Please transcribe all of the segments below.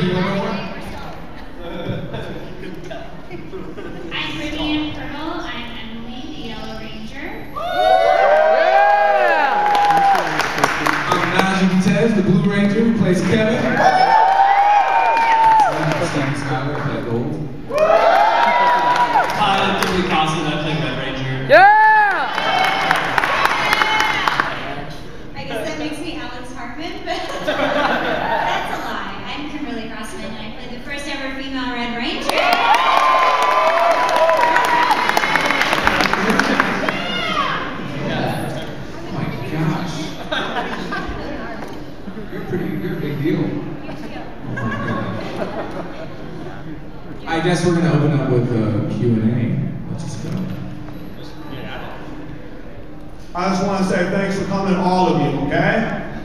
you want more? I'm Brittany and Pirtle. I'm Emily, the Yellow Ranger. I'm Najee, the Blue Ranger, who plays Kevin. Skyler, who plays Gold. Hi, I'm Kimberly, Crossman. I play Red Ranger. I guess that makes me Heartman, but that's a lie. I'm Kimberly Crossman, and I play the first ever female Red Ranger. Oh my gosh. You're a big deal. Oh my God. I guess we're going to open up with Q&A. Let's just go. I just want to say thanks for coming, all of you, okay?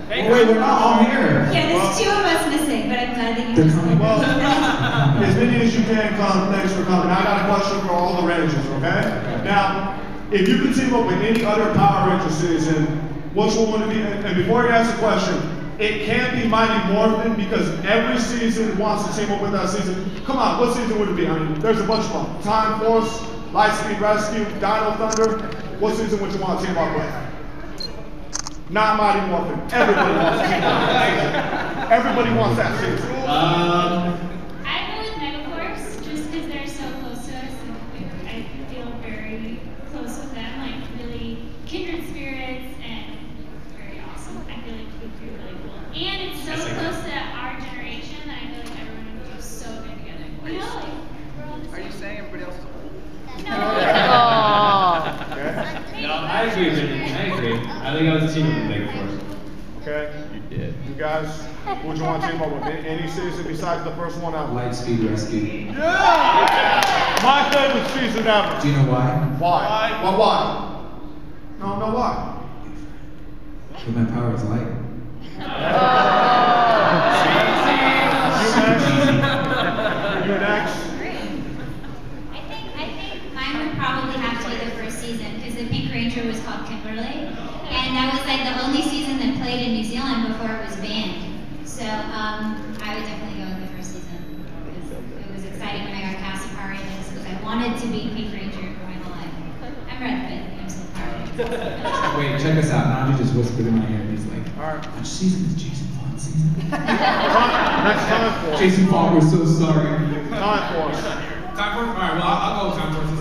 Wait, we're not all here. Yeah, there's 2 of us missing, but I'm glad that you just Well, as many as you can come, thanks for coming. I got a question for all the Rangers, okay? Now, if you could team up with any other Power Ranger season, which one would it be? And before you ask the question, it can't be Mighty Morphin because every season wants to team up with that season. Come on, what season would it be? I mean, there's a bunch of them. Time Force, Lightspeed Rescue, Dino Thunder. What season would you want to team up with? Not Mighty Morphin. Everybody wants to team up with that season. Everybody wants that season. I go with Megaforce just because they're so close to us, and I feel very close with them, like really kindred spirits and very awesome. I feel like it would be really cool. And it's so close to our generation that I feel like everyone would do so good together. You know, like we're all the same. Are you saying everybody else is old? No. No, I agree, Brittany. I agree. I think I was a team with Megaforce. Okay? You did. You guys, who would you want to team up with? Any season besides the first one out? Lightspeed Rescue. Yeah! My favorite season ever. Do you know why? Why? Well, why? No, why? Because my power is light. You next. I think mine would probably have to be the first season because the Pink Ranger was called Kimberly, and that was like the only season that played in New Zealand before it was banned. So I would definitely go with the first season because it was exciting when I got cast in Power Rangers because I wanted to be Pink Ranger for my whole life. I'm Red, but I'm still Power Rangers. Wait, check this out. Najee just whispered in my ear and he's like, which season is Jason Fawn's season? Next time for us. Jason Fawn, we're so sorry. Time for us. Time for? Alright, well, I'll go with time for this.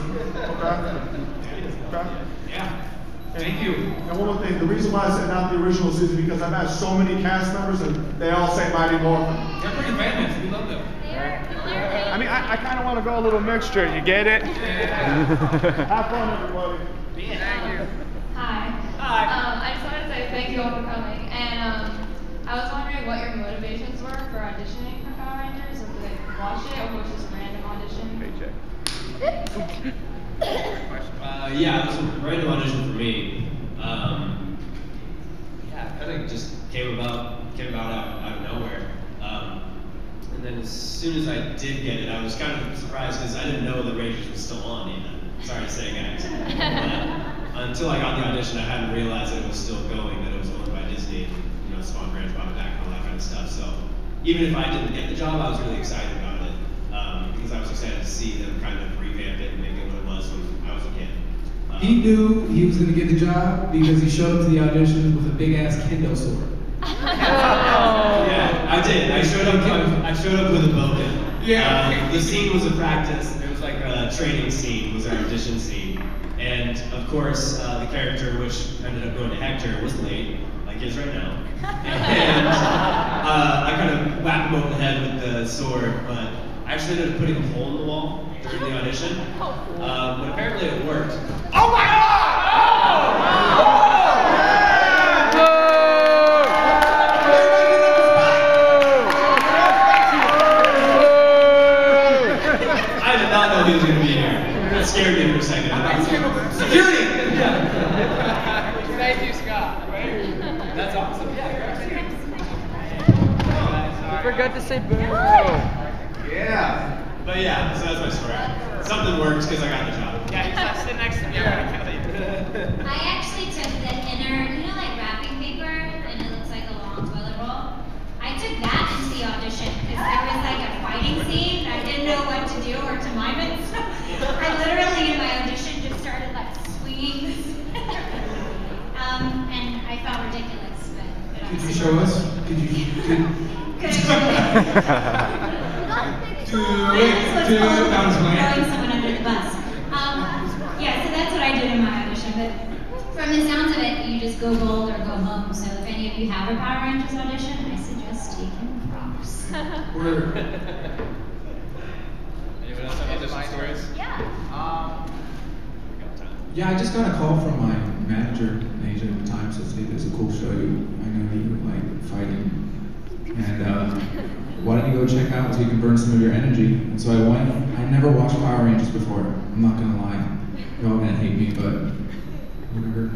Okay. Yeah. Thank you. And one more thing, the reason why I said not the original season because I've had so many cast members and they all say Mighty Morphin. They're pretty famous. We love them. I mean, I kind of want to go a little mixture. You get it? Yeah. Have fun, everybody. Thank you. Hi. I just wanted to say thank you all for coming. And I was wondering what your motivations were for auditioning for Power Rangers, or did you watch it, or was it just a random audition? Yeah, it was a random audition for me. Yeah, it kind of just came about out of nowhere. And then as soon as I did get it, I was kind of surprised because I didn't know the Rangers was still on even. Sorry to say, guys. But until I got the audition, I hadn't realized that it was still going, that it was owned by Disney, and, you know, Spawn Branch bought it back and all that kind of stuff. So even if I didn't get the job, I was really excited about it because I was excited to see them kind of revamp it and make it what it was when I was a kid. He knew he was going to get the job because he showed up to the audition with a big ass kendo sword. Yeah, I did. I showed up with a bow gun. Yeah. The scene was a practice. It was like a training scene. Was our audition scene, and of course the character, which ended up going to Hector, was late, like he is right now. And I kind of whacked him over the head with the sword, but I actually ended up putting a hole in the wall during the audition. But apparently it worked. Oh my God! I did not know he was going to be here. That scared me for a second. Security! Thank you, Scott. That's awesome. You forgot to say boo. Yeah. But yeah, so that's my story. Something worked because I got the job. Yeah, you sat sit next to me. I'm gonna kill you. I actually took the inner, you know, like wrapping paper, and it looks like a long toilet roll. I took that into the audition because there was like you show us? Could you? Good. That was funny. Throwing someone under the bus. Yeah, so that's what I did in my audition. But from the sounds of it, you just go gold or go home. So if any of you have a Power Rangers audition, I suggest taking props. Anyone else have audition stories? Yeah. Yeah, I just got a call from my manager, Najee, at the time, says, hey, there's a cool show. I know you like fighting. And why don't you go check out so you can burn some of your energy? And so I went. I never watched Power Rangers before. I'm not gonna lie. You're all gonna hate me, but whatever.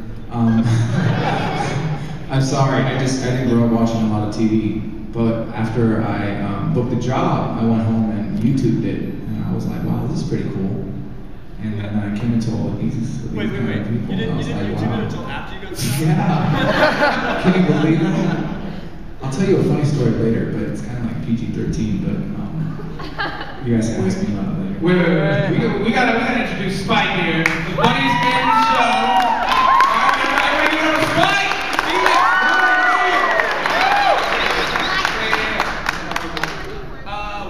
I'm sorry. I didn't grow up watching a lot of TV. But after I booked the job, I went home and YouTubed it, and I was like, wow, this is pretty cool. And then I came into all of these Wait. people. You didn't and I was like, YouTube wow. it until after you got the job? Yeah. Can you believe that? I'll tell you a funny story later, but it's kind of like PG-13. But you guys can ask me about it later. Wait. We gotta introduce Spike here. The funniest man in the show. All right, ready to go, Spike?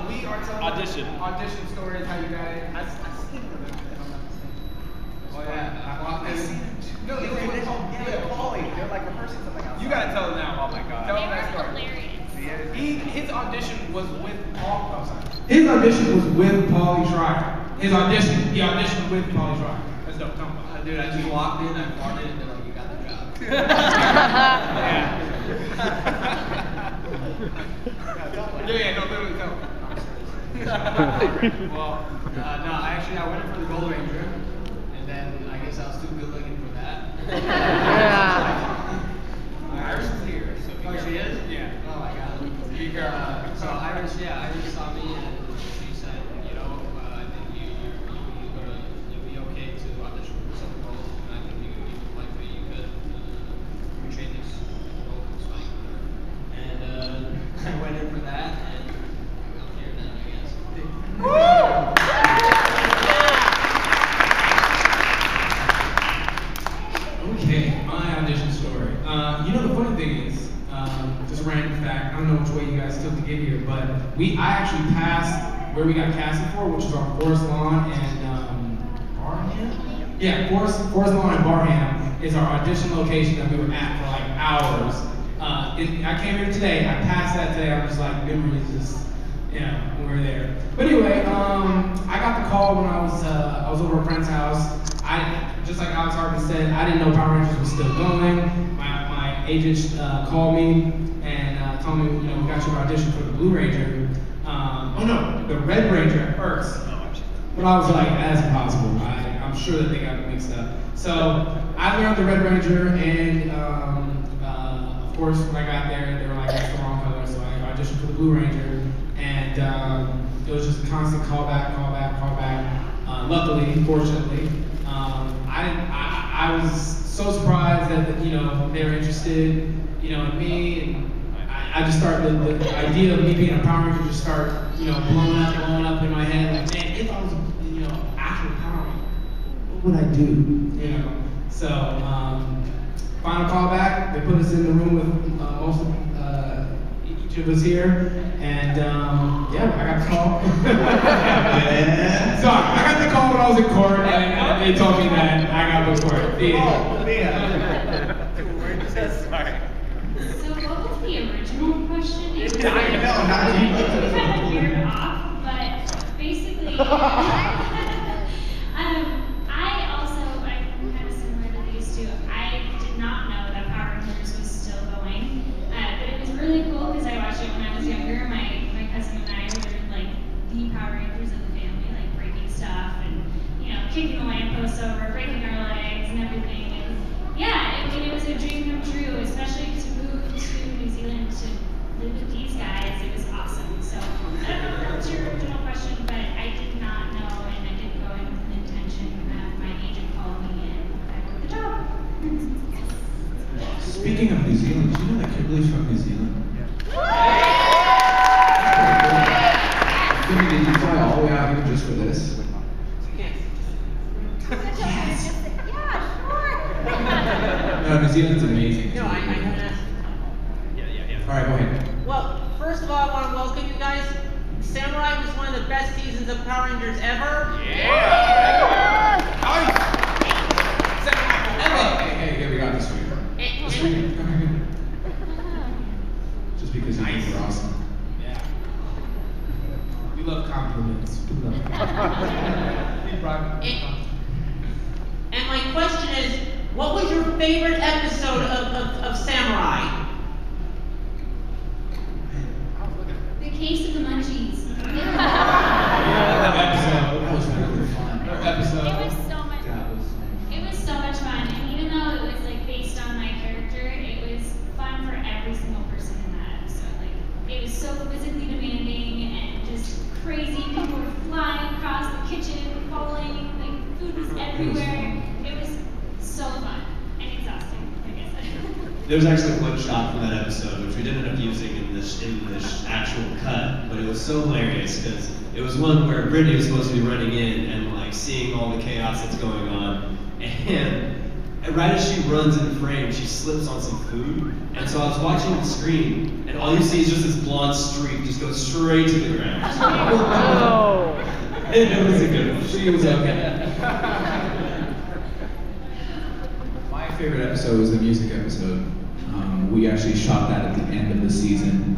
We are telling audition stories, how you got it. I've seen them. Oh yeah, I've seen them too. No, they're called Paulie. They're like rehearsing something else. You gotta tell them now. Oh my god. Tell them that story. His audition was with Paul. Oh, sorry. His audition was with Pauly Schreier. He auditioned with Pauly Schreier. That's dope. Tell him about it. Dude, I just walked in, I farted, and they're like, you got the job. Yeah, no, literally tell them. Well, no, actually, I went in for the Gold Ranger, and then I guess I was too good looking for that. Iris is here, so be careful. She is? Yeah. Oh my god. Be careful. So Iris saw me, and she said, you know, I think you'll be okay to audition for some roles, and I think you likely you could portray this role in Spike. And I went in for that, and I'm here now, I guess. Okay, my audition story. You know, the funny thing is, just a random fact, I don't know which way you guys took to get here, but I actually passed where we got casted for, which is on Forest Lawn and Barham? Yeah, Forest Lawn and Barham is our audition location that we were at for like hours. I came here today, I passed that today, I'm just like, memories just, you know, when we were there. But anyway, I got the call when I was over at a friend's house. Just like Alex Hartman said, I didn't know Power Rangers was still going. My agent called me and told me, you know, we got your audition for the Blue Ranger. The Red Ranger at first. But I was like, that's impossible. I'm sure that they got it mixed up. So I learned the Red Ranger, and of course, when I got there, they were like, that's the wrong color. So I auditioned for the Blue Ranger, and it was just a constant callback. Luckily, fortunately, I was so surprised that you know they were interested, you know, in me, and I just started the idea of me being a Power Ranger just start, you know, blowing up in my head. Like, man, if I was, you know, actual Power Ranger, what would I do? You know. So final callback. They put us in the room with most of each of us here, and yeah, I got the call. So I got the call when I was in court, and they told me that I got the court. Sorry. So what was the original question? I know, Najee. It kind of veered off, but basically, I kind of similar to these two. I did not know that Power Rangers was still going, but it was really cool because I watched it when I was younger. My cousin and I were like the Power Rangers of the family, like breaking stuff and kicking the lampposts over, breaking our legs and everything. And yeah, I mean it was a dream come true, especially to move to New Zealand to live with these guys. It was awesome. So I don't know if that was your original question, but I did not know, and I didn't go in with an intention. My agent called me and I got the job. Speaking of New Zealand, do you know that Kimberly's from New Zealand? Kimberly, did you fly all the way out here just for this? Yeah, sure. No, New Zealand's amazing. No, I know that. Yeah, welcome you guys. Samurai was one of the best seasons of Power Rangers ever. Hey, we got this week. This week. Come here. Just because you think we're awesome. Yeah. We love compliments. We love compliments. And my question is, what was your favorite episode of Samurai? The case of the munchies. That episode. That was really fun. That episode. It was so much fun. It was so much fun, and even though it was like based on my character, it was fun for every single person in that episode. Like it was so physically demanding and just crazy. People were flying across the kitchen, falling, like food was everywhere. It was so fun and exhausting, like I said. There was actually one shot from that episode which we didn't end up using in this actual cut, but it was so hilarious because it was one where Brittany was supposed to be running in and like seeing all the chaos that's going on, and right as she runs in frame, she slips on some food, and so I was watching the screen, and all you see is just this blonde streak just go straight to the ground. Oh. It was a good one. She was okay. My favorite episode was the music episode. We actually shot that at the end of the season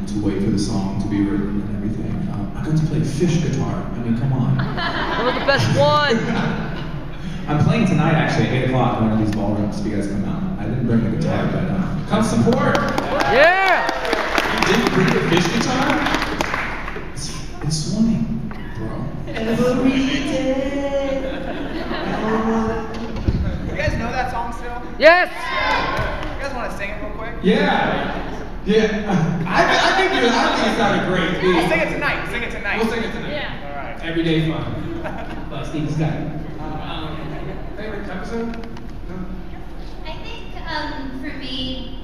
to wait for the song to be written and everything. I got to play fish guitar. I mean, come on. That was the best one. I'm playing tonight actually at 8 o'clock in one of these ballrooms if you guys come out. I didn't bring the guitar, but come support. Yeah. You didn't bring the fish guitar? It's swimming, bro. Every day. You guys know that song still? Yes. You guys want to sing it real quick? Yeah. I think it sounded great. We'll sing it tonight. Sing it tonight. We'll sing it tonight. Yeah. All right. Everyday fun. Steve Skyler. Favorite episode? No? I think for me,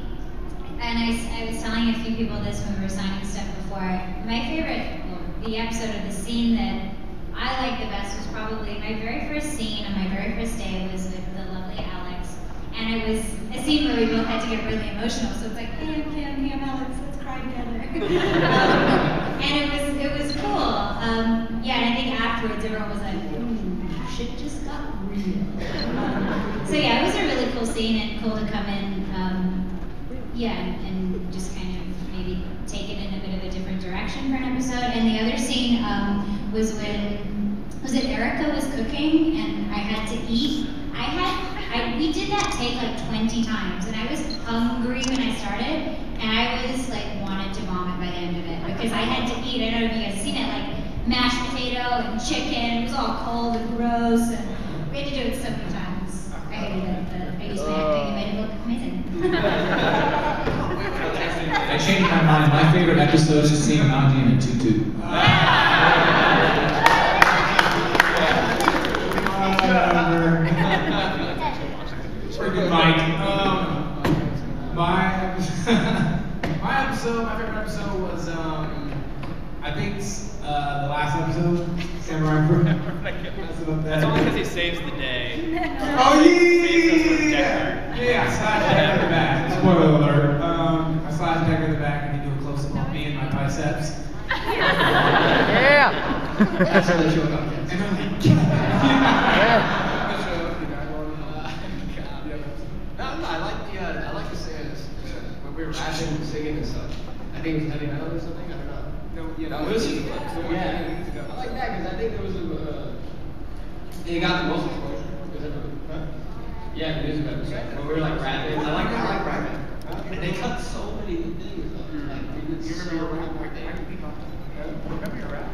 and I was telling a few people this when we were signing stuff before, my favorite, the episode of the scene that I liked the best was probably my very first scene on my very first day was with the lovely Alex. And it was a scene where we both had to get really emotional. So it's like, hey, I'm Kim, hey, I'm Alex, let's cry together. And it was cool. Yeah, and I think afterwards everyone was like, shit just got real. So yeah, it was a really cool scene and cool to come in, and just kind of maybe take it in a bit of a different direction for an episode. And the other scene was when Erica was cooking and I had to eat. We did that take like 20 times, and I was hungry when I started, and I was like wanted to vomit by the end of it because I had to eat. I don't know if you guys have seen it, like mashed potato and chicken. It was all cold and gross, and we had to do it so many times. I hated it, but I used my acting and made it look amazing. I changed my mind. My favorite episode is seeing Najee in a tutu. Pretty good, Mike. My favorite episode was, I think the last episode, Samurai Fruit. That's only because he saves the day. Oh yeah! Yeah, I slash Hector in the back. Spoiler alert. I slash Hector in the back and he do a close up on me and my biceps. Yeah. That's how they show up. And I'm like, No, I like the sayings when we were rapping and singing and stuff. I think it was heavy metal or something. I don't know. No, yeah, That was yeah. I like that because I think there was it got the most exposure. Yeah, the music episode. When we were like rapping. I like rapping. And they cut so many things. Like, you remember your rap? Remember your rap?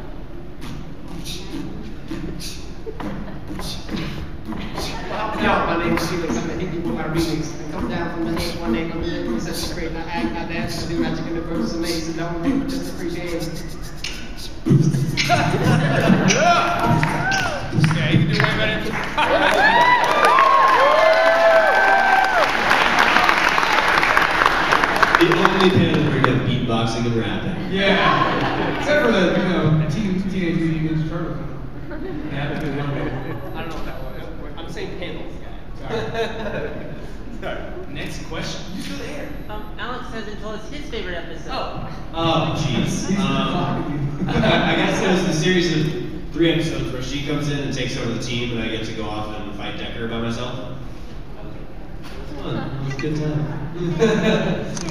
No, my name is Felix. I'm gonna hit you with my remix. I come down from the hate one day, I'm living such a great. I act, I dance, I do magic in the verse, amazing. Don't make just a free game. Yeah, you can do way better. The only panel where you have beatboxing and rapping. yeah. Except for the, Teenage Mutant Ninja Turtles. Yeah, I don't know what that was. I'm saying panels, guys. Sorry. Next question. You still there? Alex hasn't told us his favorite episode. Oh, jeez. I guess it was the series of 3 episodes where she comes in and takes over the team, and I get to go off and fight Decker by myself. It was fun. It was a good time.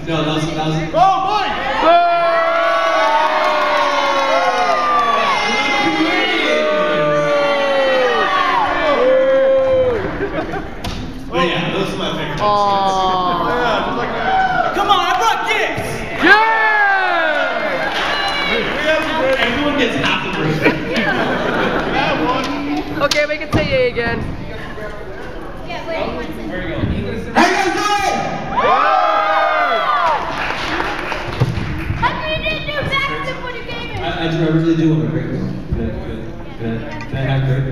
No, that was. Oh, Mike! But yeah, those are my favorite episodes. Come on, I brought gifts! Yeah! Everyone gets half a birthday. Okay, we can say yay again. Yeah, wait, 1 second. Where are we going? How you guys doing? How come you didn't do backflip when you came in? I really do want a great one. Can I have great?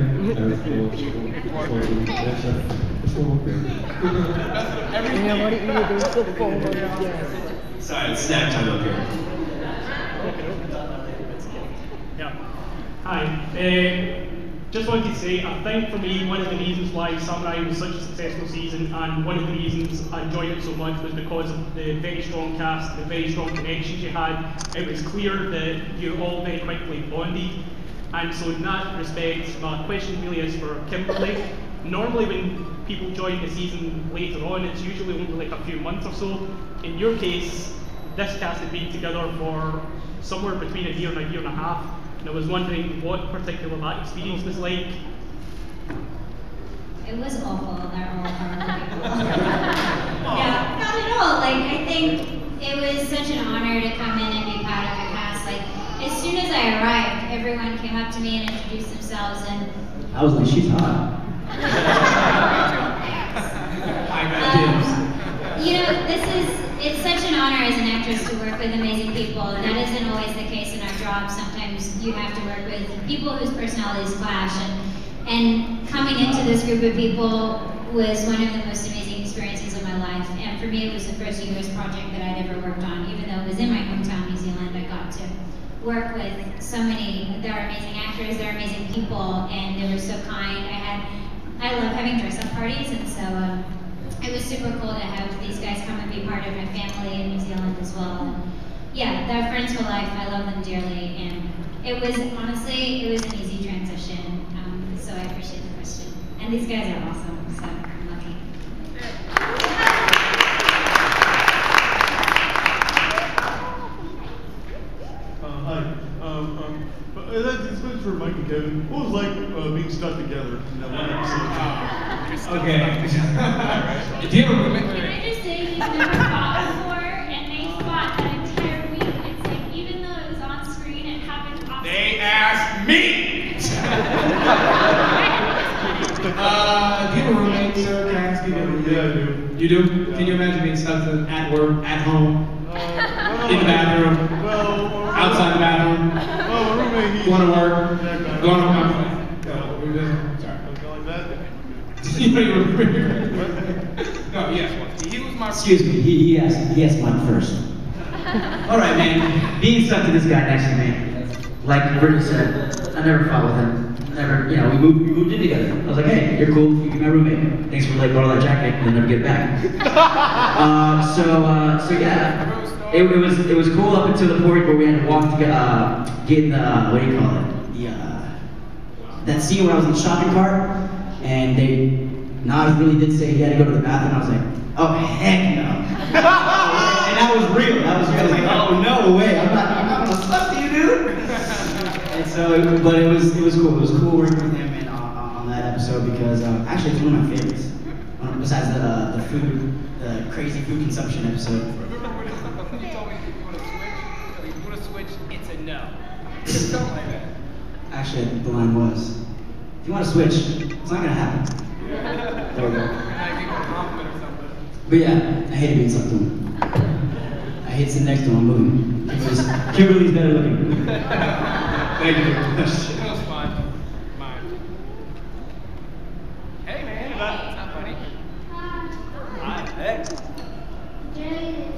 Sorry, it's snack time up here. Yeah. Hi. Just wanted to say, I think for me, one of the reasons why Samurai was such a successful season, and one of the reasons I enjoyed it so much, was because of the very strong cast, the very strong connections you had. It was clear that you're all very quickly bonded. And so in that respect, my question really is for Kimberly. Normally when people join the season later on, it's usually only like a few months or so. In your case, this cast had been together for somewhere between a year and a half. And I was wondering what particular that experience was like. It was awful. They're all horrible people. No, not at all. Like, I think it was such an honor to come in and be part of the cast. Like, as soon as I arrived, everyone came up to me and introduced themselves, and I was like, she's hot. you know, it's such an honor as an actress to work with amazing people. That isn't always the case in our job. Sometimes you have to work with people whose personalities clash, and coming into this group of people was one of the most amazing experiences of my life. And for me, it was the first US project that I'd ever worked on. Even though it was in my hometown, New Zealand, I got to work with so many. They're amazing actors, they're amazing people, and they were so kind. I love having dress-up parties, and so it was super cool to have these guys come and be part of my family in New Zealand as well. And yeah, they're friends for life. I love them dearly, and it was honestly, it was an easy transition. So I appreciate the question. And these guys are awesome, so I'm lucky. Hi. This one's for Mike and Kevin. What was it like being stuck together in that one episode? Okay. Do you ever Can I just say he's never fought before, and they fought that entire week. It's like, even though it was on screen, it happened off screen. They asked me! Do you have a roommate, sir? Can I ask you? Yeah, I do. You do? Yeah. Can you imagine being stuck at work, at home, in the bathroom, outside the bathroom? Well, my roommate, he's going to work, going to work. Sorry. Like that? You know your roommate. No, yes. He was my. Excuse me, he asked mine first. All right, man. Being stuck to this guy next to me, like Brittany said, I never fought with him. Never, we moved in together. I was like, hey, you're cool, you can be my roommate. Thanks for borrow that jacket and then never get back. So yeah, it was cool up until the point where we had to walk to get in the, what do you call it? That scene where I was in the shopping cart and Najee really did say he had to go to the bathroom. I was like, oh heck no. And that was real. I was like, oh no way, I'm not gonna suck to you, dude. And so, but it was cool. It was cool working with him on that episode because actually it's one of my favorites. Besides the crazy food consumption episode. Remember when you told me if you want to switch, it's a no. Something like that. Actually, I think the line was, if you want to switch, it's not gonna happen. There we go. But yeah, I hated being stuck to him. I hate sitting next to him moving. Kimberly's better looking. Thank you. That was fun. Mine. Hey man, it's not funny. Hi. Hey.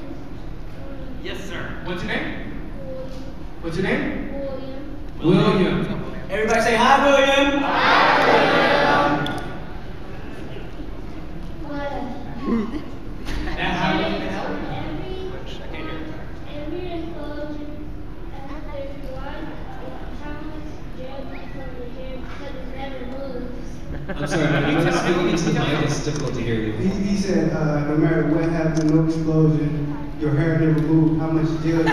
Yes, sir. What's your name? What's your name? William. Everybody say hi, William. Hi, William. I'm sorry, when you speaking into the mic, it's difficult to hear you. He said, no matter what happened, no explosion, your hair never moved. How much gel did you use?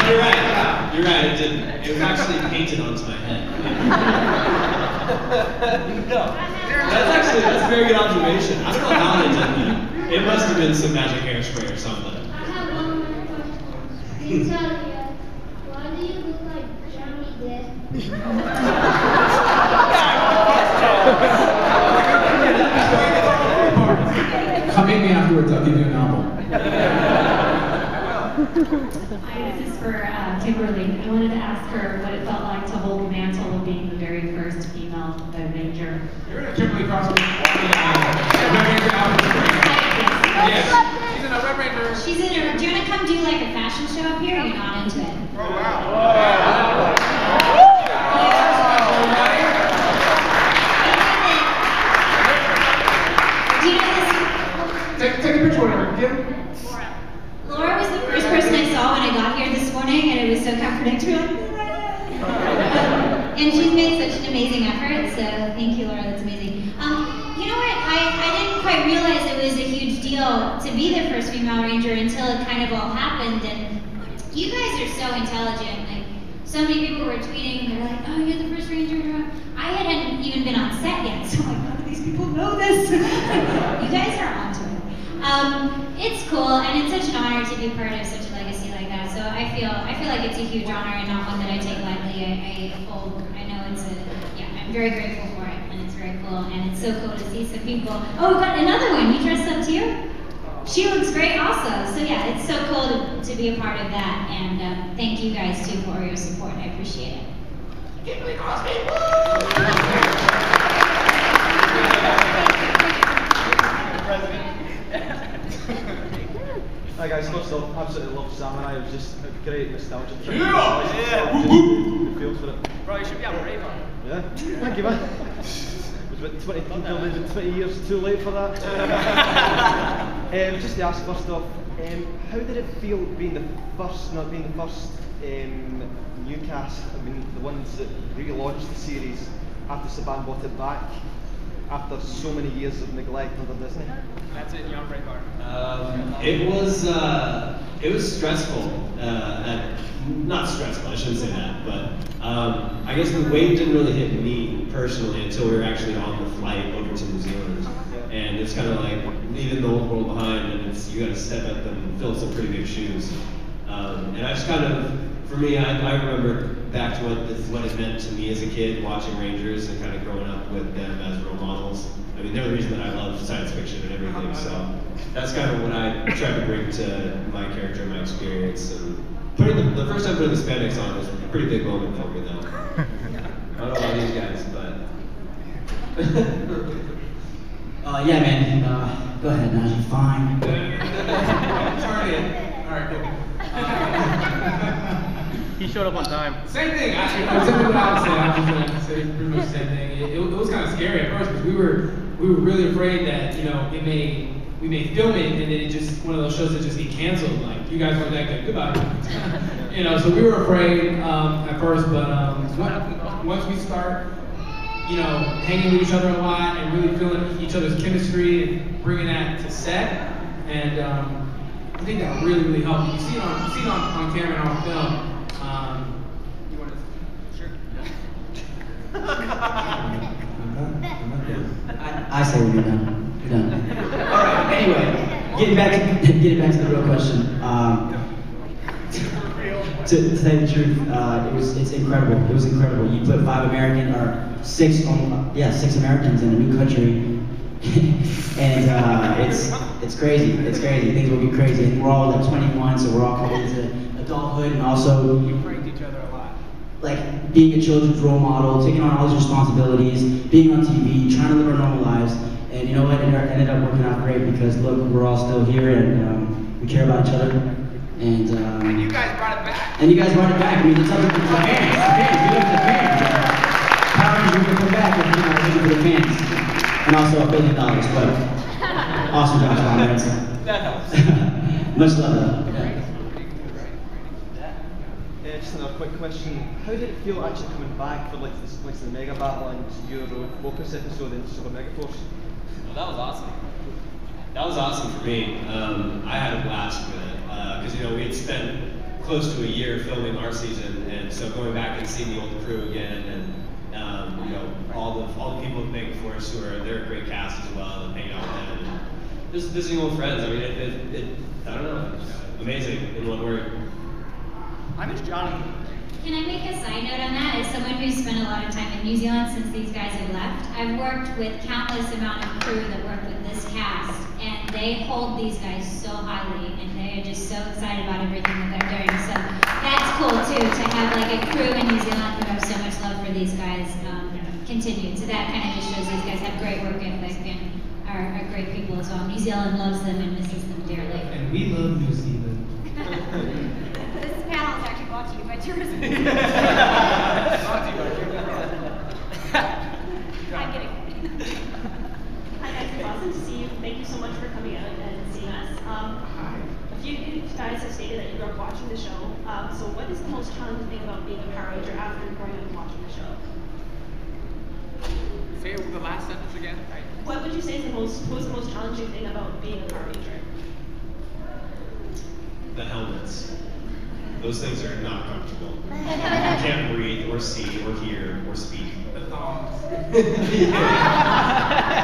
You're right, it didn't. It was actually painted onto my head. That's a very good observation. I don't know how they did that. It must have been some magic hairspray or something. I have one more question. De-Tiege, why do you look like Johnny Depp? Come meet me afterwards, I'll give you a novel. Hi, this is for Kimberly. I wanted to ask her what it felt like to hold the mantle of being the very first female Avenger. You're in a Kimberly Crossman. Yes. She's in a Red Ranger. She's in a, do you want to come do like a fashion show up here? Or you're not into it? Oh, wow. Do you know this? Take a picture with her, Kim. Laura was the first person I saw when I got here this morning, and it was so comforting to her. And she's made such an amazing effort, so thank you, Laura, that's amazing. You know what, I didn't quite realize it was a huge deal to be the first female ranger until it kind of all happened, and you guys are so intelligent. Like, so many people were tweeting, they're like, oh, you're the first ranger. I hadn't even been on set yet, so I'm like, how do these people know this? You guys are onto it. It's cool, and it's such an honor to be part of such a legacy like that. So I feel like it's a huge honor and not one that I take lightly. I know it's I'm very grateful for it, and it's very cool, and it's so cool to see some people. Oh, we got another one. You dressed up too? She looks great also. So yeah, it's so cool to be a part of that, and thank you guys too for your support. I appreciate it. Kimberly Crossman, Hi guys, first off, absolutely love Samurai. It was just a great nostalgia trip. Yeah! The feel for it. Bro, you should be on Brave. Yeah, thank you man. It was about 20 years too late for that. Just to ask first off, how did it feel being the first new cast, I mean the ones that relaunched the series after Saban brought it back? After so many years of neglect under Disney? That's it, you're on Braveheart. It was stressful. Not stressful, I shouldn't say that, but I guess the wave didn't really hit me personally until we were actually on the flight over to New Zealand. And it's kind of like leaving the old world behind, and you got to step up and fill some pretty big shoes. And I just kind of, for me, I remember back to what it meant to me as a kid, watching Rangers and kind of growing up with them as role models. I mean, they're the reason that I love science fiction and everything, so that's kind of what I tried to bring to my character, my experience. And putting the first time putting the spandex on was a pretty big moment for me, though. I don't know about these guys, but... Yeah, man. Go ahead, Najee. Fine. Turn it. All right, cool. He showed up on time. Same thing. Exactly what I was saying. I was just going to say pretty much the same thing. It was kind of scary at first because we were really afraid that we may film it and then it just one of those shows that just get canceled. Like you guys weren't that good. Goodbye. So we were afraid at first, but once we start, hanging with each other a lot and really feeling each other's chemistry and bringing that to set, and I think that really, really helped. You see it on camera and on film. You want to? Sure. I say when you're done. You're done. All right. Anyway, getting back to the real question. To tell you the truth, it's incredible. It was incredible. You put six Americans in a new country, and it's crazy. It's crazy. Things will be crazy. And we're all like 21, so we're all coming into adulthood, and also You pranked each other a lot. like being a children's role model, taking on all these responsibilities, being on TV, trying to live our normal lives. And you know what? It ended up working out great because look, we're all still here, and we care about each other. And you guys brought it back. And you guys brought it back. I mean, it's up to the fans. We look at the fans. Power Rangers will come back if you're not looking for the fans. And also $1 billion, but awesome job, comrades. That helps. Much love, though. Yeah. just another quick question. How did it feel actually coming back for like the Mega Battle and Euro Focus episode in Super Megaforce? Well, that was awesome. That was awesome for me. I had a blast with it because we had spent close to a year filming our season, and so going back and seeing the old crew again, and all the people at Megaforce they're a great cast as well, and hanging out with them, and just visiting old friends. I mean, I don't know, amazing in one word. My name's Johnny. Can I make a side note on that? As someone who's spent a lot of time in New Zealand since these guys have left, I've worked with countless amount of crew that work with this cast, and they hold these guys so highly, and they are just so excited about everything that they're doing. So that's cool too, to have like a crew in New Zealand who have so much love for these guys continued. So that kind of just shows these guys have great work ethic and are great people as well. New Zealand loves them and misses them dearly. And we love New Zealand. This panel is actually brought to you by tourism. I'm kidding. Hi guys, it's awesome to see you. Thank you so much for coming out and seeing us. A few guys have stated that you grew up watching the show. So what is the most challenging thing about being a Power Ranger after growing up and watching the show? Say the last sentence again. What would you say is the most challenging thing about being a Power Ranger? The helmets. Those things are not comfortable. You can't breathe or see or hear or speak. The thongs.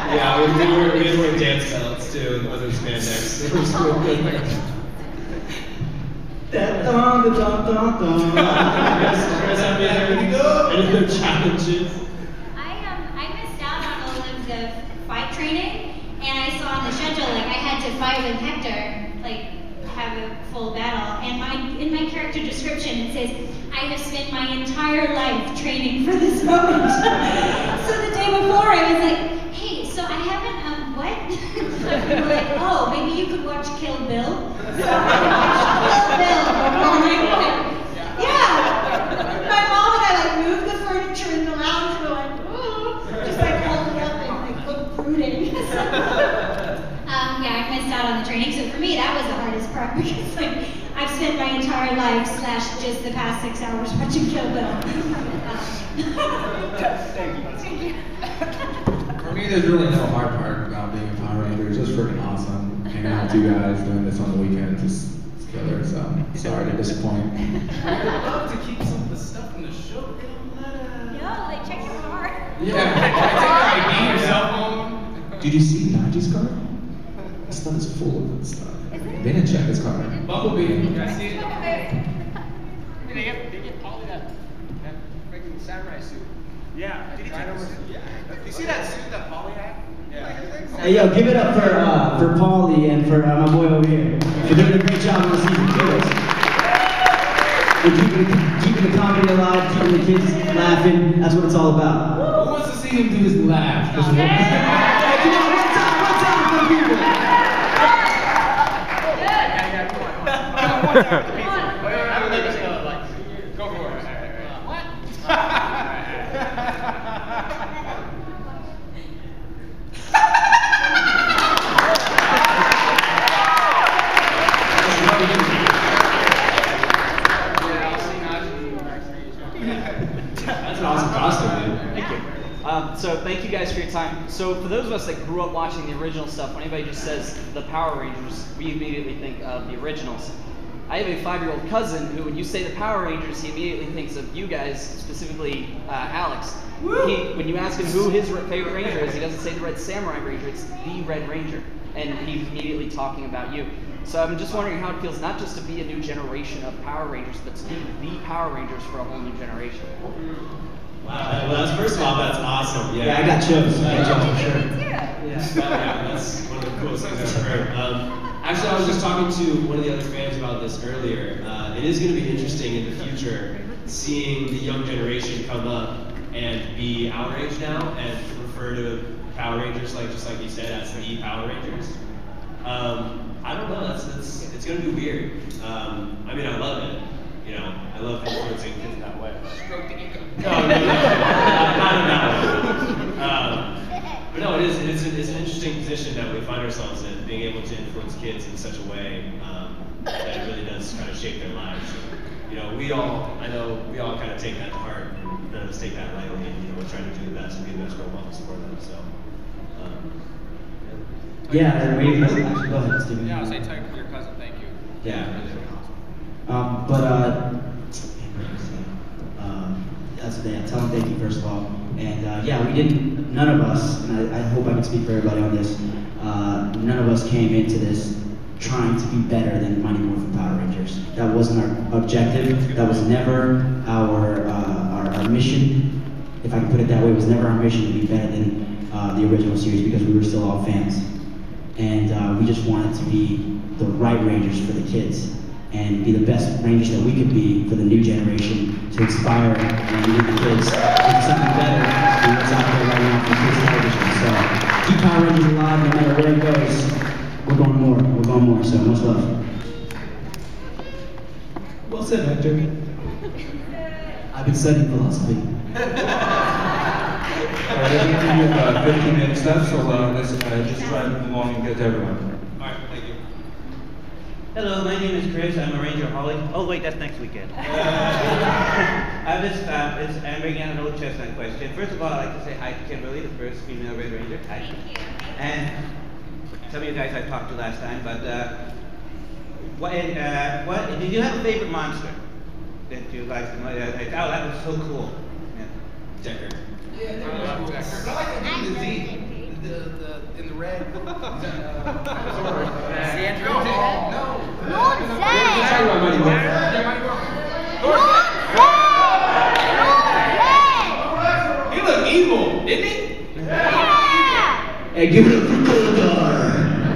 Yeah, we had to wear dance belts too, and other spandex. That dun, the dun, dun, dun. Any other challenges? I missed out on all of the fight training, and I saw on the schedule like I had to fight with Hector, like have a full battle. And in my character description it says, I have spent my entire life training for this moment. So the day before I was like, hey, so I haven't what? They were like, oh, maybe you could watch Kill Bill. So I watched Kill Bill before my wedding. Yeah. My mom and I like moved the furniture in the lounge and we're like, ooh, just like holding up and like look brooding. Yeah, I missed out on the training. So for me, that was the hardest part because like I've spent my entire life / just the past 6 hours watching Kill Bill. Thank you. For me, there's really no hard part about being a Power Ranger. It's just freaking awesome. Hanging out with you guys, doing this on the weekend, it's killer. So sorry to disappoint. I'd love to keep some of the stuff in the show. No, they check your car. Yeah, take your ID, your cell phone. Did you see Najee's car? This stuff is full of good stuff. They didn't check his car. Bumblebee. You guys see it? They get Paulie that freaking samurai suit. Yeah. Did he take over? Yeah. You see that suit that Paulie had? Yeah. Hey yo, give it up for Paulie and for my boy over here. They're doing a great job on the season, Felix. We're keeping the comedy alive, keeping the kids laughing. That's what it's all about. Who wants to see him do his laugh? Hey, come on, one time for the people. Go for it. What? That's an awesome costume, dude. Thank you. So thank you guys for your time. So for those of us that grew up watching the original stuff, when anybody just says the Power Rangers, we immediately think of the originals. I have a 5-year-old cousin who, when you say the Power Rangers, he immediately thinks of you guys, specifically Alex. When you ask him who his favorite Ranger is, he doesn't say the Red Samurai Ranger, it's the Red Ranger. And he's immediately talking about you. So I'm just wondering how it feels not just to be a new generation of Power Rangers, but to be the Power Rangers for a whole new generation. Wow, well, first of all, that's awesome. Yeah, I got chills. Yeah, that's one of the coolest things I've ever heard. Actually, I was just talking to one of the other fans about this earlier. It is going to be interesting in the future seeing the young generation come up and be outraged now and refer to Power Rangers just like you said as the Power Rangers. I don't know. It's going to be weird. I mean, I love it. You know, I love influencing kids that way. Stroke the ego. No, not in that way. But no, it's an interesting position that we find ourselves in, being able to influence kids in such a way that it really does kind of shape their lives. I know we all kind of take that to heart, and none of us take that lightly, and we're trying to do the best and be the best role models for them. So, yeah, waiting for actually. Go ahead, Steven. Yeah, I'll say tell your cousin thank you. Yeah. That's the thing. Tell him thank you first of all. And yeah, we didn't. None of us, and I hope I can speak for everybody on this. None of us came into this trying to be better than Mighty Morphin Power Rangers. That wasn't our objective. That was never our mission. If I can put it that way, it was never our mission to be better than the original series because we were still all fans. And we just wanted to be the right Rangers for the kids and be the best Rangers that we could be for the new generation to inspire and lead the kids into something better than what's out there right now for kids television. So keep Power Rangers alive no matter where it goes. We're going more. We're going more. So much love. Well said, Hector. I've been studying philosophy. Alright, I think we have 15 minutes left, so let's just try to move along and get to everyone. Alright, thank you. Hello, my name is Chris. I'm a Ranger Holly. Oh wait, that's next weekend. I'm bringing out an old chestnut question. First of all, I'd like to say hi to Kimberly, the first female Red Ranger. Hi. Thank you. And some of you guys I talked to last time, but what did you have a favorite monster that you liked? Oh, that was so cool. Yeah. Decker. Yeah, that was cool. I like the Z. In the red. Sandra. No. He looked evil, didn't he? Yeah. Hey, give it up for Goldar.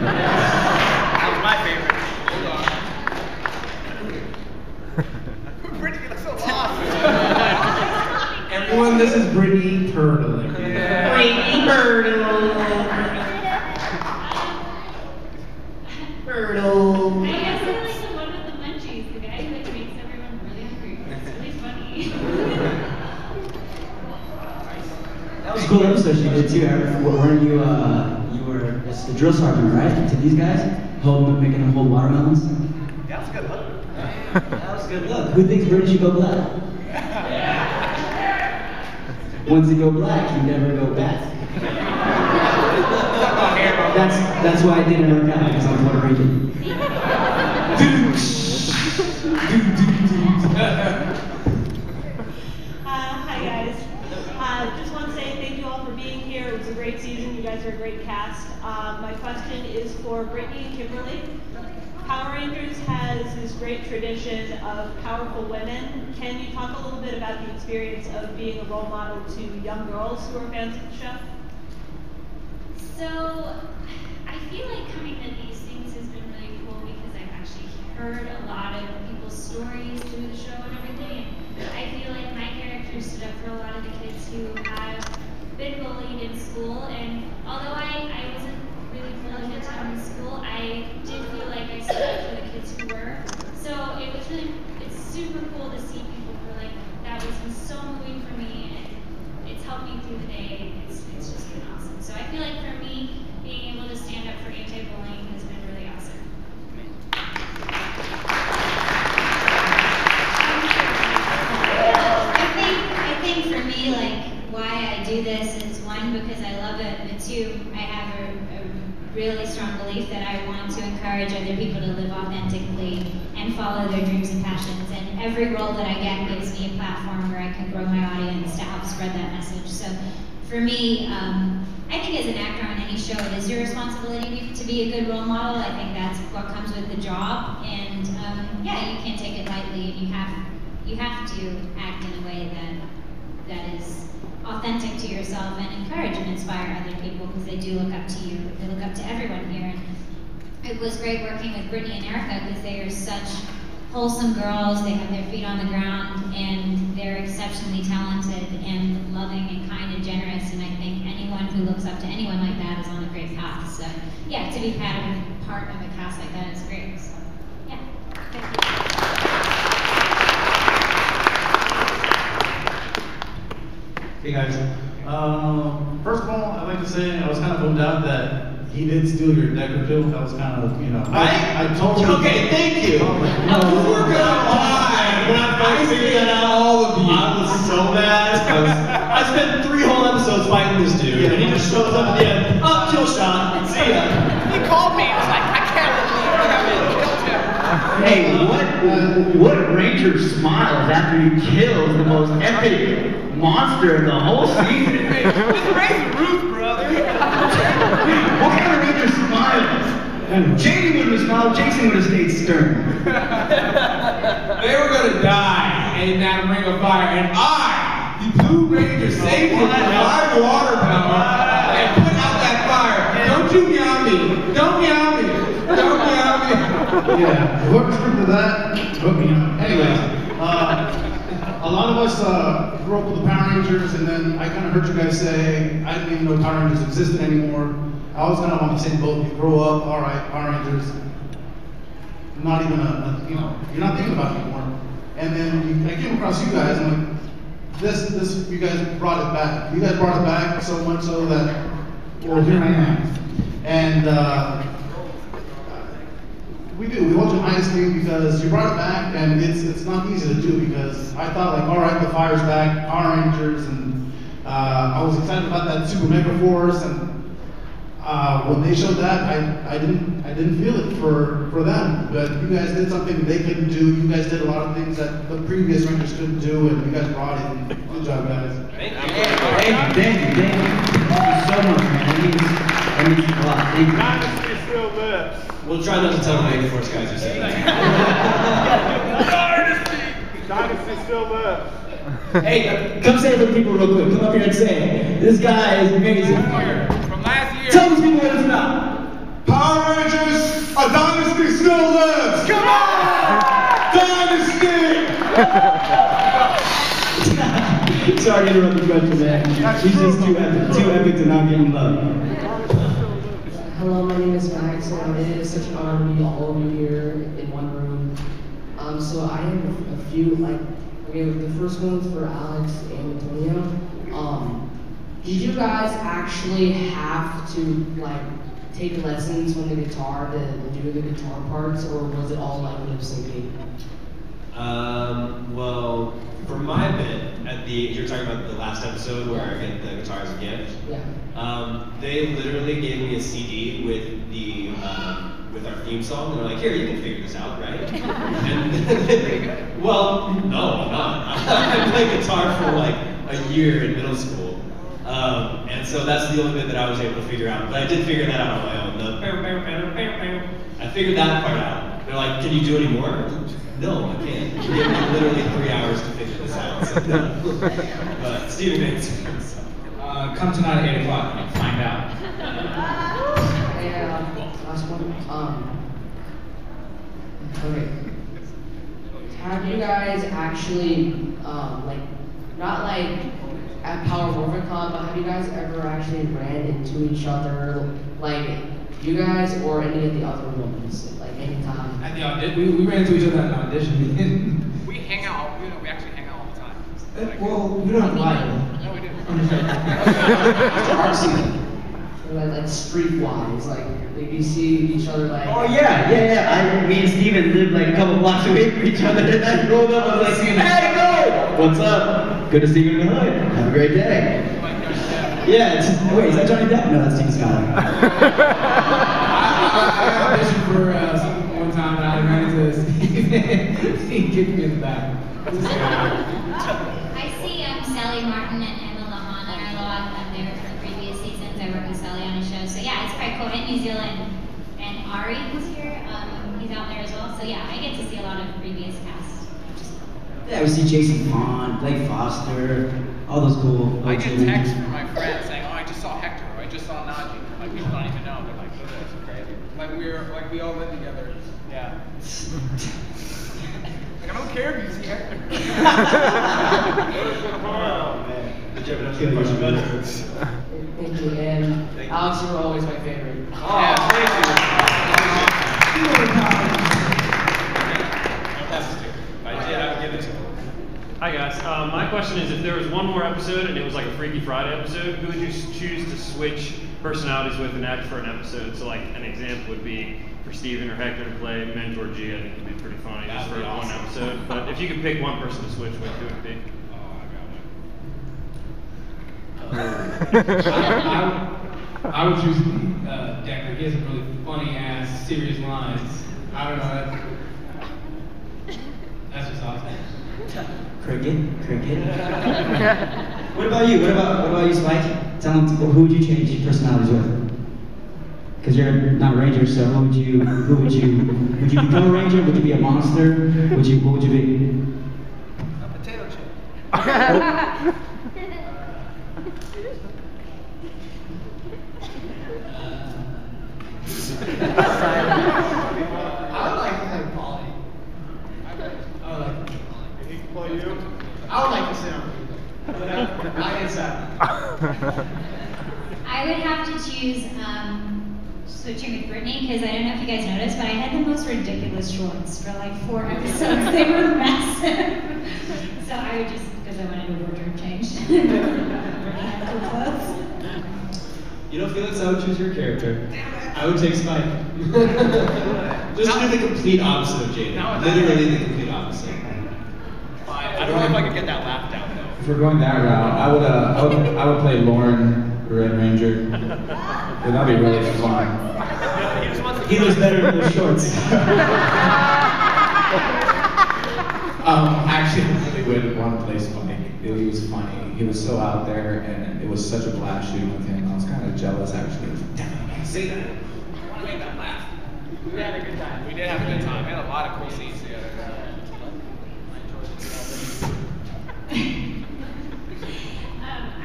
That was my favorite. Brittany looks so lost. Everyone, this is Brittany Pirtle. Brittany Pirtle. Pirtle. I guess I like the one with the munchies, the guy who like makes everyone really hungry. It's really funny. That was a cool episode she did too. Weren't you? You were it's the drill sergeant, right? To these guys, making them hold watermelons. That was a good look. That was a good look. Who thinks British should go black? Once you go black, you never go back. That's why I didn't work out because I was Puerto Rican. Hi guys. Just want to say thank you all for being here. It was a great season. You guys are a great cast. My question is for Brittany and Kimberly. Power Rangers has this great tradition of powerful women. Can you talk a little bit about the experience of being a role model to young girls who are fans of the show? So, I feel like coming to these things has been really cool because I've actually heard a lot of people's stories through the show and everything. And I feel like my character stood up for a lot of the kids who have been bullied in school. And although I wasn't really bullied a ton in school, I did feel like I stood up for the kids who were. So it's super cool to see people who are like, that was so moving for me and it's helped me through the day. It's just been awesome. So I feel like for me, being able to stand up for anti-bullying has been really awesome. I think for me, like, why I do this is one, because I love it, but two, I have a really strong belief that I want to encourage other people to live authentically and follow their dreams and passions. And every role that I get gives me a platform where I can grow my audience to help spread that message. So for me, I think as an actor on any show, it is your responsibility to be a good role model. I think that's what comes with the job. And yeah, you can't take it lightly, and you have to act in a way that is authentic to yourself and encourage and inspire other people, because they do look up to you. They look up to everyone here. And it was great working with Brittany and Erica because they are such wholesome girls. They have their feet on the ground and they're exceptionally talented and loving and kind and generous. And I think anyone who looks up to anyone like that is on a great path. So yeah, to be part of a cast like that is great. So yeah, thank you. Hey guys, first of all, I'd like to say I was kind of bummed out that he did steal your Decker pill. That was kind of, I told you. Okay, thank you. No, we're gonna lie. when I first figured that out, all of you. I was so mad. I spent 3 whole episodes fighting this dude, and he just shows up at the end. Oh, kill shot. See ya. He called me. He was like, I can't believe I killed him. Hey, what Ranger smiles after he kills the most epic monster of the whole season? Just raise the roof, brother. What kind of Ranger smiles? Jamie wouldn't have smiled, Jason would have stayed stern. They were gonna die in that ring of fire, and I, the Blue Ranger, saved him from my water power and put out that fire. Don't you meow me. Don't meow me. Don't meow me. Yeah, whoever scripted that, hook me up. Anyways, a lot of us grew up with the Power Rangers, and then I kind of heard you guys say, I didn't even know Power Rangers existed anymore. I was kind of on the same boat. You grow up, all right, Power Rangers, not even you're not thinking about it anymore. And then I came across you guys, and like, this, you guys brought it back. You guys brought it back so much so that, well, here I am. And we hold you in high esteem because you brought it back, and it's not easy to do because I thought like, all right, the fire's back, Power Rangers, and I was excited about that Super Mega Force, and when they showed that, I didn't feel it for them, but you guys did something they couldn't do. You guys did a lot of things that the previous Rangers couldn't do, and you guys brought it. And good job, guys. Thank you so much, man. That means a lot. Thank you. Dynasty still lives. We'll try not to tell the Mega Force guys who said that. Dynasty still lives. Hey, come say it for the people real quick. Come up here and say it. This guy is amazing. From last year. Tell these people what it's about. Power Rangers, a dynasty still lives. Come on! Dynasty! Sorry to interrupt the question, man. He's just too epic to not give him love. Hello, my name is Max, and it is such an honor to meet all of you here in one room. So I have a few, the first one's for Alex and Antonio. Did you guys actually have to take lessons from the guitar to do the guitar parts, or was it all lip syncing? Well, for my bit, you're talking about the last episode where I get the guitar as a gift. Yeah. They literally gave me a CD with with our theme song, and they're like, "Here, you can figure this out, right?" And well, no, I'm not. I played guitar for a year in middle school, and so that's the only bit that I was able to figure out. But I did figure that out on my own. I figured that part out. They're like, "Can you do any more?" No, I can't. You gave me literally 3 hours to figure this out. So, but Steven makes sense. Come tonight at 8 o'clock and find out. Last one. Okay. Have you guys actually, not at Power Morphicon, but have you guys ever actually ran into each other, you guys or any of the other ones, anytime? At the audition, we ran into each other at an audition. We hang out. We actually hang out all the time. Well, we don't have live. No, we do. Streetwise, you see each other Oh yeah. Me and Steven lived a couple blocks away from each other, and I rolled up. I was like, "Hey, go! What's up? Good to see you in the hood. Have a great day." Yeah. Wait, is that Johnny Depp? No, that's Team Skyler. I auditioned for something one time, and I ran into Steve. He kicked me in the back. I see Sally Martin and Emma Lahana a lot. They were from previous seasons. I worked with Sally on a show. So yeah, it's quite cool. In New Zealand, and Ari was here. He's out there as well. So yeah, I get to see a lot of previous casts. Yeah, we see Jason Vaughn, Blake Foster, all those cool. I get texts from my friends saying, "Oh, I just saw Hector," or "I just saw Najee." People don't even know. They're like, "Oh, that's crazy." We all live together. Yeah. I don't care if you see Hector. Oh man. Did you have another question, Ben? Thank you, and Alex, you were always my favorite. Oh, yeah, thank you. I did. I would give it to him. Hi guys. My question is, if there was one more episode and it was like a Freaky Friday episode, who would you choose to switch personalities with and act for an episode. So like an example would be for Steven or Hector to play Mentor G. I think it'd be pretty funny just for one episode. But if you could pick one person to switch with, who would it be? I would choose Decker. He has some really funny ass, serious lines. I don't know. That's just awesome. Cricket. What about you? What about you, Spike? Tell them who would you change your personalities with? Because you're not a ranger, so would you become a ranger? Would you be a monster? What would you be? A potato chip. I would like to play Polly. I would like to play Polly. If he can play you? I would like to sit on you. Not inside. I would have to choose switching with Brittany because I don't know if you guys noticed, but I had the most ridiculous shorts for like 4 episodes. They were massive. So I would just, because I wanted a wardrobe change. Brittany had cool clothes. You know, Felix, I would choose your character. I would take Spike. Just do the complete opposite of Jaden. Literally the complete opposite. I don't know if I could get that laugh down though. If we're going that route, I would play Lauren, the Red Ranger. That'd be really fun. He looks better in those shorts. Actually, I really would want to play Spike. He was funny. He was so out there, and it was such a blast shooting with him. I was kind of jealous, actually. Damn, I can't say that. I want to make that laugh. We had a good time. We did have a good time. We had a lot of cool scenes together.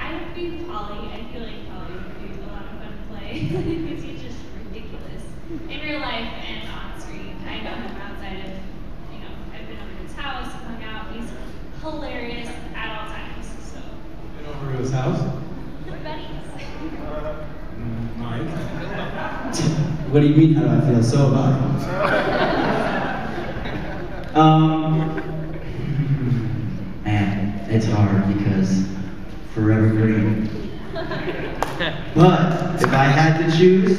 I would be Polly. I feel like Polly would be a lot of fun to play because he's just ridiculous in real life and on screen. I know him outside of, I've been over to his house, hung out. He's hilarious at all times. So. Been over to his house? We're buddies. Mike. What do you mean? How do I feel? So about it. Man, it's hard because forever green. But if I had to choose,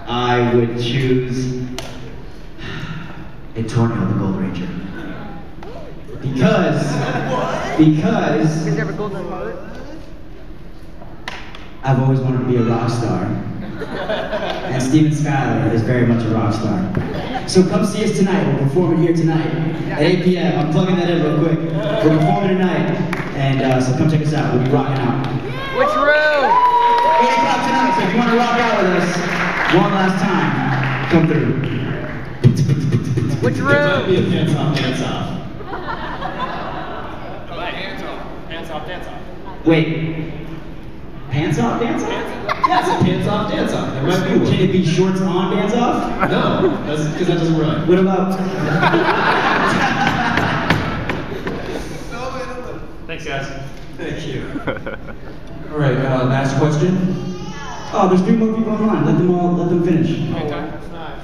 I would choose Antonio, the Gold Ranger. Because I've always wanted to be a rock star. And Steven Skyler is very much a rock star. So come see us tonight. We're performing here tonight at 8 p.m. I'm plugging that in real quick. We're performing tonight. And so come check us out. We'll be rocking out. Which room? 8 o'clock tonight. So if you want to rock out with us one last time, come through. Which room? There might be a pants off, dance off. Hands off. Hands off, dance off. Wait. Pants off, dance off? Yeah, it's a pants off, dance off. There might be one. Can it be shorts on, dance off? No, because that doesn't work. What about? Thanks, guys. Thank you. All right, last question. Oh, there's 3 more people online. Let them finish.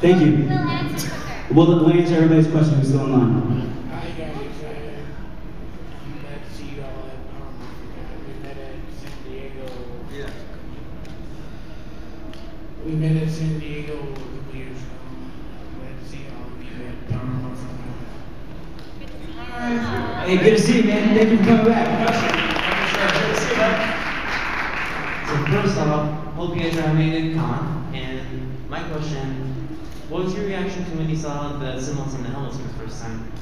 Thank you. Well, let me answer everybody's question who's still online. Hi guys, I'm glad to see you all at we met at San Diego. Yeah. We met at San Diego a couple years ago. I'm glad to see all of you at Hey, good to see you, man. Thank you for coming back. So first off, hope you guys are having a good con. And my question, what was your reaction to when you saw the symbols on the helmets for the first time?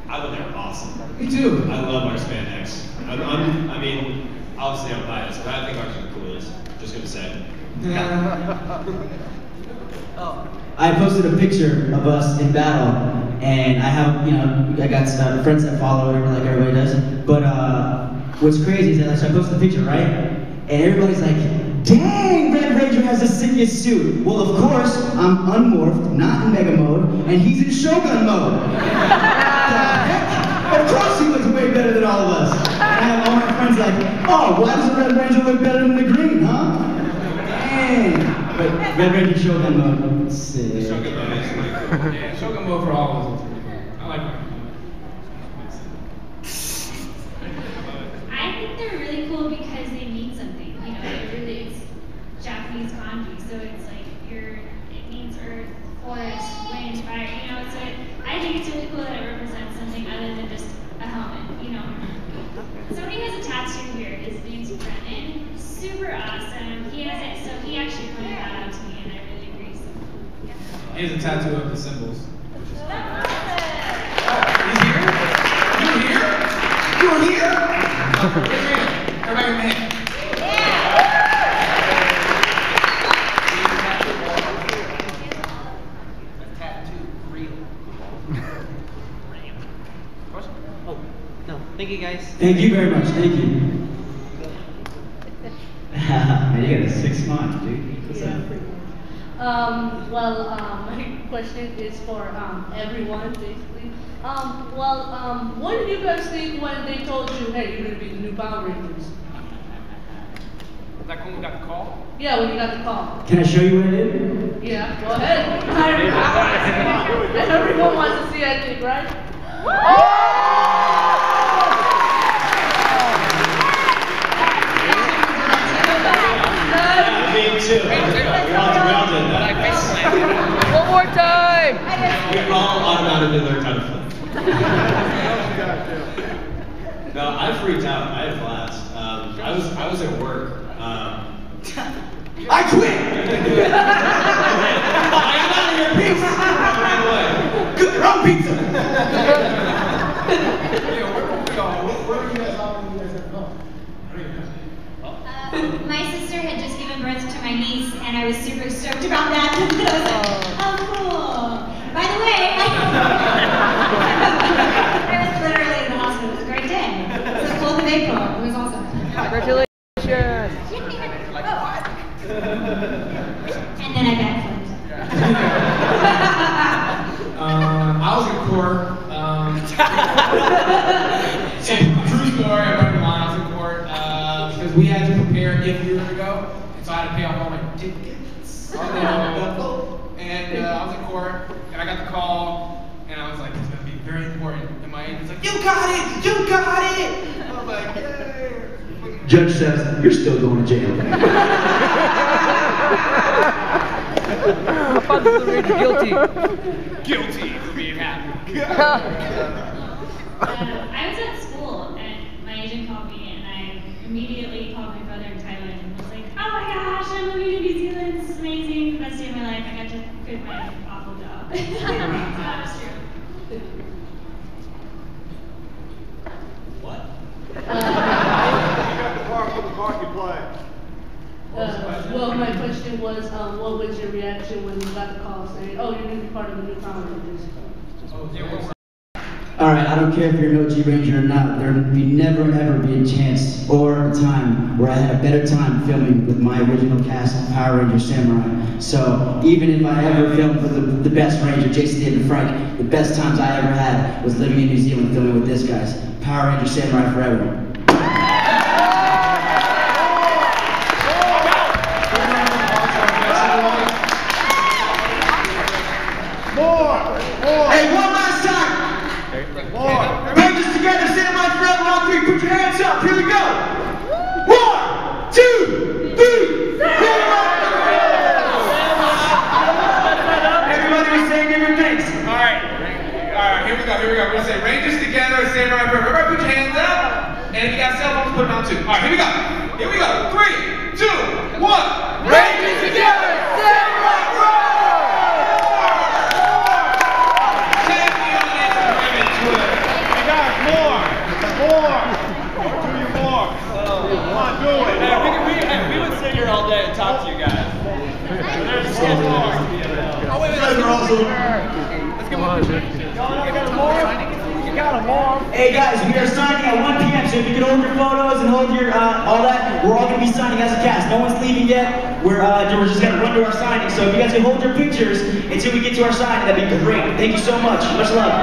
I thought they were awesome. Me too. I love our spandex. I mean, obviously I'm biased, but I think ours are the coolest. Just gonna say. I posted a picture of us in battle, and I have, I got friends that follow whatever, like everybody does. But what's crazy is that I posted the picture, right? And everybody's like, dang, Red Ranger has the sickest suit. Well, of course, I'm unmorphed, not in Mega Mode, and he's in Shogun Mode. Of course he looks way better than all of us. And I have all my friends like, oh, why does the Red Ranger look better than the green, huh? Dang. But Red Ranger Shogun Mode, sick. Shogun Mode is really cool. Yeah, Shogun Mode for all of us is pretty cool. I like that. I think they're really cool because they mean something. They're Japanese kanji, so it's like it means earth, forest, wind, fire. You know, so I think it's really cool that it represents something other than just a helmet. You know, somebody has a tattoo here. His name's Brittany. Super awesome. He has it, so he actually pointed that out to me, and I really agree. So, yeah. He has a tattoo of the symbols. He's here? You're here? You're here? Everybody give him a hand. Thank you, guys. Thank you very much. Thank you. Man, you got a 6 month, dude. What's up? My question is for everyone, basically. What did you guys think when they told you, hey, you're going to be the new Power Rangers? Like when we got the call? Yeah, when you got the call. Can I show you what I did? Yeah, go ahead. Everyone wants to see, I think, right? Me too. We all did that. One more time! We all automatically learned how to flip. No, I freaked out. I had a blast. I was at work. I quit! I'm out of here, peace! Right away. Cook your own pizza! Where are you guys all when you guys have gone? My sister had just given birth to my niece, and I was super stoked about that. I was like, oh, cool. By the way, I was literally in the hospital. It was a great day. It was the 12th of April. It was awesome. Congratulations! And then I backflipped. I was in court. True story, I remember when I was in court because we had to prepare if we were to go, and so I had to pay off all my tickets. And I was in court, and I got the call, and I was like, it's gonna be very important. And my agent's like, you got it! You got it! I was like, yay! Judge says, you're still going to jail. Guilty. Guilty for being happy. I was at school, and my agent called me, and I immediately called my brother in Thailand and was like, oh my gosh, I'm moving to New Zealand. This is amazing. The best day of my life. I got to quit my awful job. That was true. What? You got the park for the park you play. Well, my question was, what was your reaction when you got the call saying, oh, you're going to be part of the new Power Rangers? Alright, I don't care if you're an OG Ranger or not, there would never ever be a chance or a time where I had a better time filming with my original cast of Power Ranger Samurai. So, even if I ever filmed with the best Ranger, Jason David Frank, the best times I ever had was living in New Zealand filming with this guys. Power Ranger Samurai forever. Hey, one last time! Rangers together, Samurai forever, on three, put your hands up, here we go! 1, 2, 3, Everybody was saying different things. Alright, here we go. We're gonna say Rangers together, Samurai forever. Everybody put your hands up, and if you got cell phones, put them on too. Alright, here we go. 3, 2, 1. Rangers together, Samurai forever! More! Do you more? Come on, do it! We would sit here all day and talk to you guys. There's more. Oh, wait, You guys are awesome. let's get more pictures. You got them more. Hey guys, we are signing at 1 p.m. So if you can hold your photos and hold your all that, we're all gonna be signing as a cast. No one's leaving yet. We're just gonna run to our signing. So if you guys can hold your pictures until we get to our signing, that'd be great. Thank you so much. Much love.